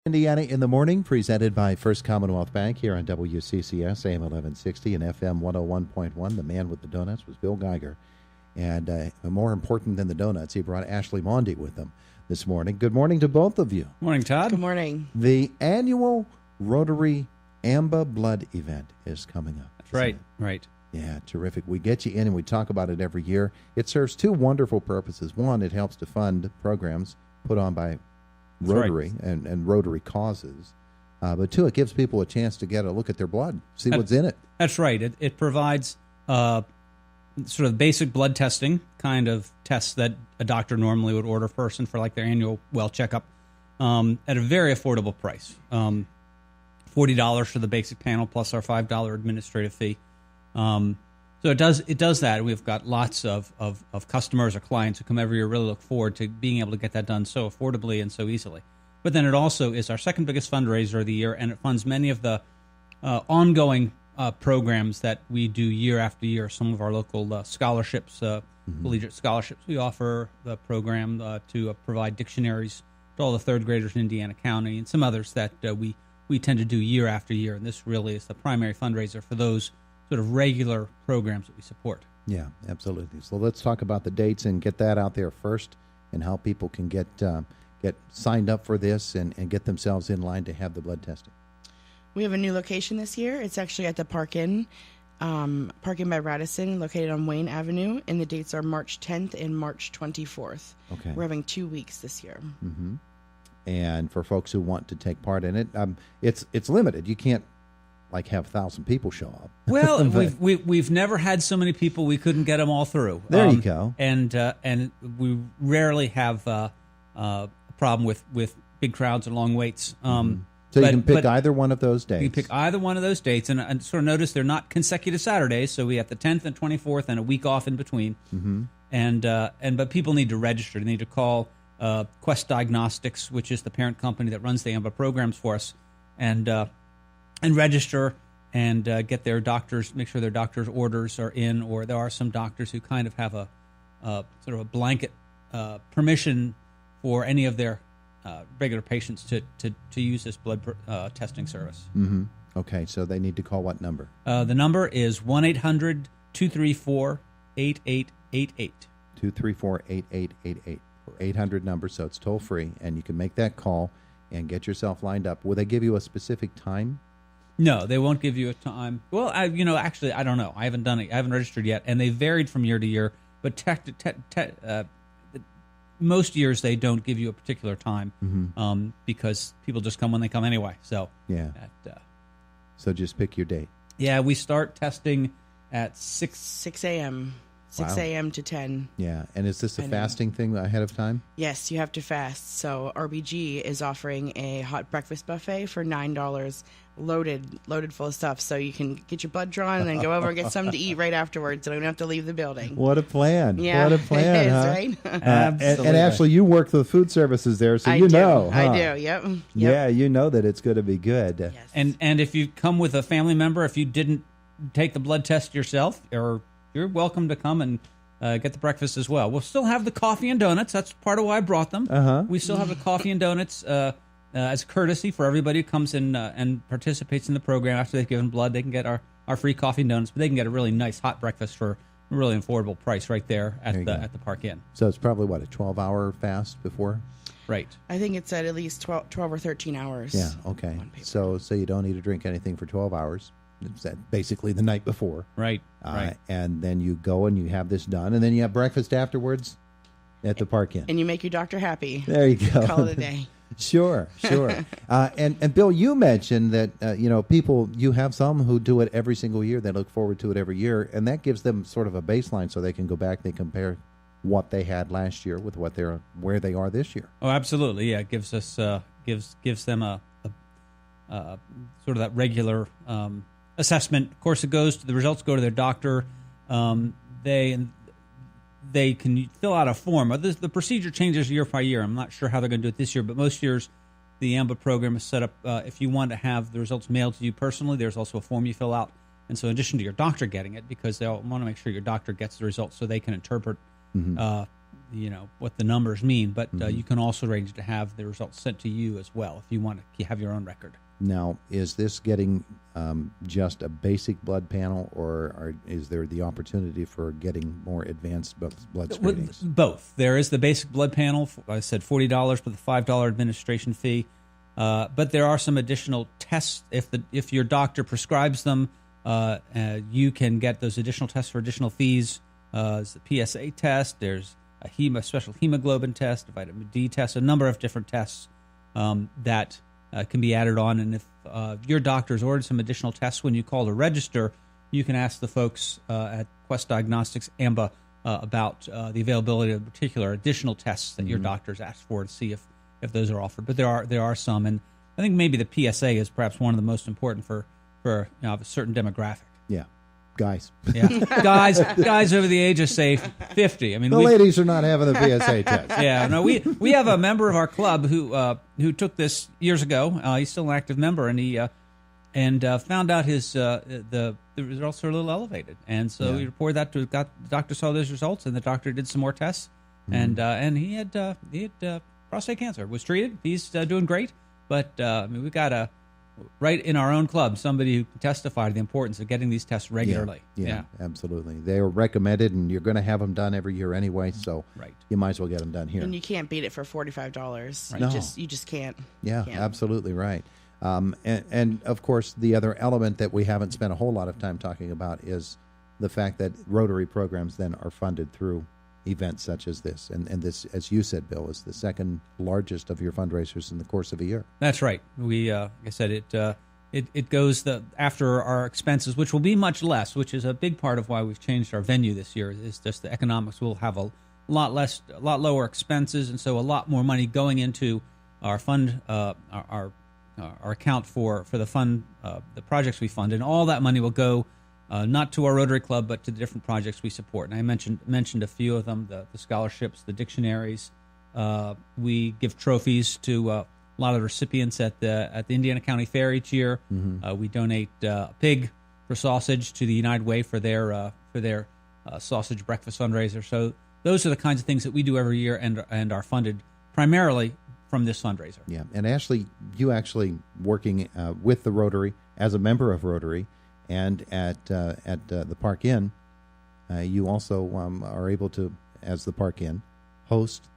Indiana in the Morning, presented by First Commonwealth Bank here on WCCS, AM 1160 and FM 101.1. The man with the donuts was Bill Geiger. And more important than the donuts, he brought Ashley Mondi with him this morning. Good morning to both of you. Morning, Todd. Good morning. The annual Rotary AMBA blood event is coming up. That's right, right. Yeah, terrific. We get you in and we talk about it every year. It serves two wonderful purposes. One, it helps to fund programs put on by Rotary and Rotary causes. But two, it gives people a chance to get a look at their blood, see what's in it. That's right. It provides sort of basic blood testing, kind of tests that a doctor normally would order a person for like their annual well checkup at a very affordable price. $40 for the basic panel plus our $5 administrative fee. So it does that. We've got lots of customers or clients who come every year really look forward to being able to get that done so affordably and so easily. But then it also is our second biggest fundraiser of the year, and it funds many of the ongoing programs that we do year after year. Some of our local scholarships, collegiate scholarships. We offer the program to provide dictionaries to all the third graders in Indiana County, and some others that we tend to do year after year. And this really is the primary fundraiser for those sort of regular programs that we support. Yeah, absolutely. So let's talk about the dates and get that out there first, and how people can get signed up for this and get themselves in line to have the blood testing. We have a new location this year. It's actually at the Park Inn by Radisson, located on Wayne Avenue, and the dates are March 10th and March 24th. Okay. We're having 2 weeks this year. Mm-hmm. And for folks who want to take part in it, it's limited. You can't have 1,000 people show up. Well, we've never had so many people we couldn't get them all through. There you go. And we rarely have a problem with big crowds and long waits. So you can pick either one of those dates. You can pick either one of those dates, and sort of notice they're not consecutive Saturdays. So we have the 10th and 24th, and a week off in between. Mm-hmm. But people need to register. They need to call Quest Diagnostics, which is the parent company that runs the AMBA programs for us, and register and get their doctors, make sure their doctor's orders are in, or there are some doctors who kind of have a sort of a blanket permission for any of their regular patients to use this blood testing service. Mm-hmm. Okay, so they need to call what number? The number is 1-800-234-8888. 234-8888. 800 number, so it's toll free, and you can make that call and get yourself lined up. Will they give you a specific time? No, they won't give you a time. Well, actually, I don't know. I haven't done it. I haven't registered yet, and they varied from year to year. But most years they don't give you a particular time because people just come when they come anyway. So yeah. So just pick your date. Yeah, we start testing at 6 a.m. 6 a.m. to 10. Yeah, and is this a fasting thing ahead of time? Yes, you have to fast. So RBG is offering a hot breakfast buffet for $9, loaded full of stuff. So you can get your blood drawn and then go over and get something to eat right afterwards. So you don't have to leave the building. What a plan. Yeah, what a plan, it is, huh? right? Absolutely. And Ashley, you work the food services there, so I you do. know. Huh? I do, yep. Yeah, you know that it's going to be good. Yes. And if you come with a family member, if you didn't take the blood test yourself, you're welcome to come and get the breakfast as well. We'll still have the coffee and donuts. That's part of why I brought them. We still have the coffee and donuts as a courtesy for everybody who comes in and participates in the program. After they've given blood, they can get our free coffee and donuts, but they can get a really nice hot breakfast for a really affordable price right there at the Park Inn. So it's probably, a 12-hour fast before? Right. I think it's at least 12 or 13 hours. Yeah, okay. So you don't need to drink anything for 12 hours. It's basically the night before. Right, right. And then you go and you have this done, and then you have breakfast afterwards at the Park Inn. And you make your doctor happy. There you go. Call it a day. Sure. And Bill, you mentioned that, people, you have some who do it every single year. They look forward to it every year, and that gives them sort of a baseline so they can go back, they compare what they had last year with where they are this year. Oh, absolutely. Yeah, it gives us gives them a sort of that regular assessment. Of course, the results go to their doctor. They can fill out a form. The procedure changes year by year. I'm not sure how they're going to do it this year, but most years the AMBA program is set up. If you want to have the results mailed to you personally, there's also a form you fill out. And so in addition to your doctor getting it, because they want to make sure your doctor gets the results so they can interpret what the numbers mean, but you can also arrange to have the results sent to you as well if you want to have your own record. Now, is this getting just a basic blood panel, or is there the opportunity for getting more advanced blood screenings? Both. There is the basic blood panel. I said $40 with a $5 administration fee, but there are some additional tests. If your doctor prescribes them, you can get those additional tests for additional fees. There's the PSA test. There's a special hemoglobin test, a vitamin D test, a number of different tests that can be added on. And if your doctor's ordered some additional tests, when you call to register, you can ask the folks at Quest Diagnostics AMBA about the availability of particular additional tests that your doctor's asked for to see if those are offered. But there are some, and I think maybe the PSA is perhaps one of the most important for a certain demographic. Yeah. Guys. Yeah, guys over the age of, say, 50. I mean, the ladies are not having the PSA test. Yeah, no, we have a member of our club who took this years ago. He's still an active member, and he found out his the results are a little elevated, and so he reported that to the doctor. Saw those results, and the doctor did some more tests, and he had prostate cancer. Was treated. He's doing great, but we've got right in our own club, somebody who can testify to the importance of getting these tests regularly. Yeah, absolutely. They are recommended, and you're going to have them done every year anyway, so you might as well get them done here. And you can't beat it for $45. No. You just can't. Yeah, can't. Absolutely right. And of course, the other element that we haven't spent a whole lot of time talking about is the fact that Rotary programs then are funded through events such as this. And this, as you said, Bill, is the second largest of your fundraisers in the course of a year. That's right. We, like I said, it goes after our expenses, which will be much less, which is a big part of why we've changed our venue this year. Is just the economics. We'll have a lot lower expenses, and so a lot more money going into our fund, our account for the fund, the projects we fund, and all that money will go not to our Rotary Club, but to the different projects we support. And I mentioned a few of them: the scholarships, the dictionaries. We give trophies to a lot of the recipients at the Indiana County Fair each year. We donate a pig for sausage to the United Way for their sausage breakfast fundraiser. So those are the kinds of things that we do every year, and are funded primarily from this fundraiser. Yeah, and Ashley, you actually working with the Rotary as a member of Rotary, and at the Park Inn, you also are able to, as the Park Inn, host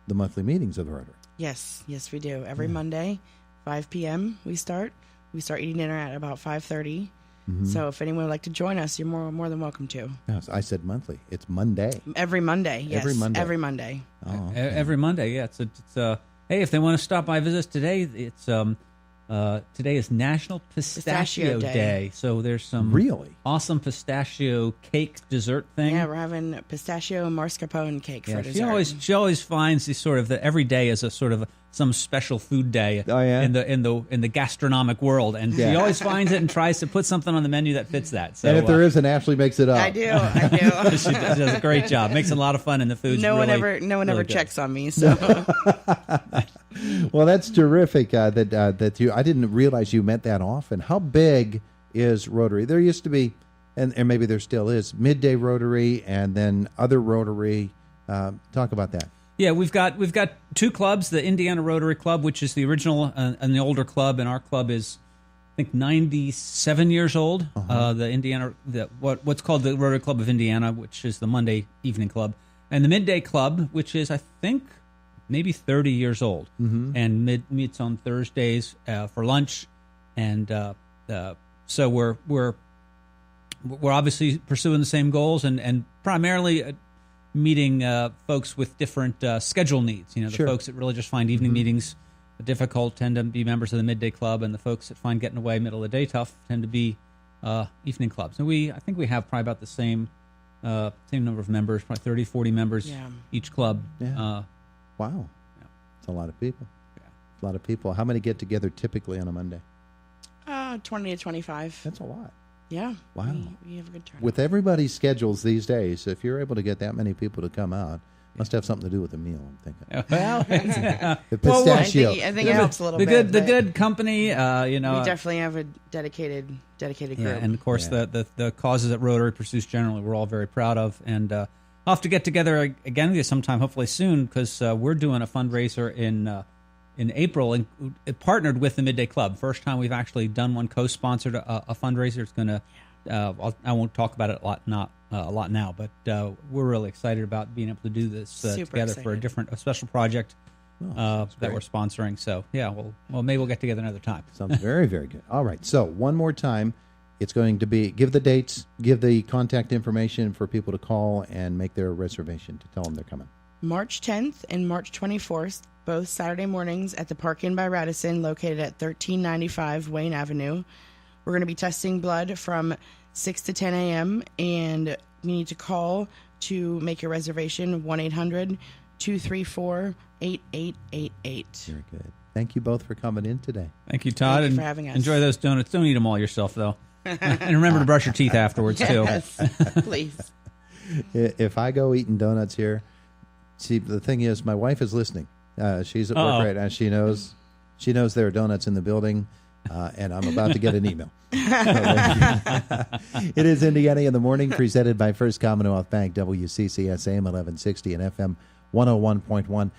the monthly meetings of the Rotary. Yes, we do. Every Monday, 5 p.m. we start. We start eating dinner at about 5:30. So if anyone would like to join us, you're more than welcome to. Yes, I said monthly. It's Monday. Every Monday, yes. Every Monday. Oh, okay. Every Monday, yeah. It's hey, if they want to stop by visit us today, it's today is National Pistachio Day. So there's some really awesome pistachio cake dessert thing. Yeah, we're having pistachio mascarpone cake for dessert. She always finds these sort of every day as a sort of some special food day in the gastronomic world, and she always finds it and tries to put something on the menu that fits that. So, and if there isn't, Ashley makes it up. I do. She does a great job. Makes it a lot of fun, and the food's no one ever good. checks on me. So. Well, that's terrific. That you. I didn't realize you met that often. How big is Rotary? There used to be, and maybe there still is, Midday Rotary, and then other Rotary. Talk about that. Yeah, we've got two clubs: the Indiana Rotary Club, which is the original and the older club, and our club is, I think, 97 years old. What's called the Rotary Club of Indiana, which is the Monday evening club, and the Midday Club, which is, I think, maybe 30 years old, and meets on Thursdays for lunch, and so we're obviously pursuing the same goals, and primarily meeting folks with different schedule needs. The folks that really just find evening meetings difficult tend to be members of the Midday Club, and the folks that find getting away middle of the day tough tend to be evening clubs. And I think we have probably about the same number of members, probably 30, 40 members each club. Yeah. Wow. Yeah. It's a lot of people. Yeah. A lot of people. How many get together typically on a Monday? 20 to 25. That's a lot. Yeah. Wow. We have a good turnout. With everybody's schedules these days, if you're able to get that many people to come out, must have something to do with the meal, I'm thinking. Well, the pistachio. I think it helps a little bit. The good company, we definitely have a dedicated group. And of course the causes that Rotary pursues generally we're all very proud of, and I'll have to get together again with you sometime, hopefully soon, because we're doing a fundraiser in April, and it partnered with the Midday Club. First time we've actually done one, co-sponsored a fundraiser. It's going to, I won't talk about it a lot now, but we're really excited about being able to do this together for a special project that we're sponsoring. So yeah, well, maybe we'll get together another time. Sounds very, very good. All right. So one more time, it's going to be, give the dates, give the contact information for people to call and make their reservation to tell them they're coming. March 10th and March 24th, both Saturday mornings at the Park Inn by Radisson, located at 1395 Wayne Avenue. We're going to be testing blood from 6 to 10 a.m., and you need to call to make your reservation, 1-800-234-8888. Very good. Thank you both for coming in today. Thank you, Todd. Thank you for having us. Enjoy those donuts. Don't eat them all yourself, though. And remember to brush your teeth afterwards, too. Yes, please. If I go eating donuts here, see, the thing is, my wife is listening. She's at work right now. She knows there are donuts in the building, and I'm about to get an email. It is Indiana in the Morning, presented by First Commonwealth Bank, WCCS AM 1160 and FM 101.1.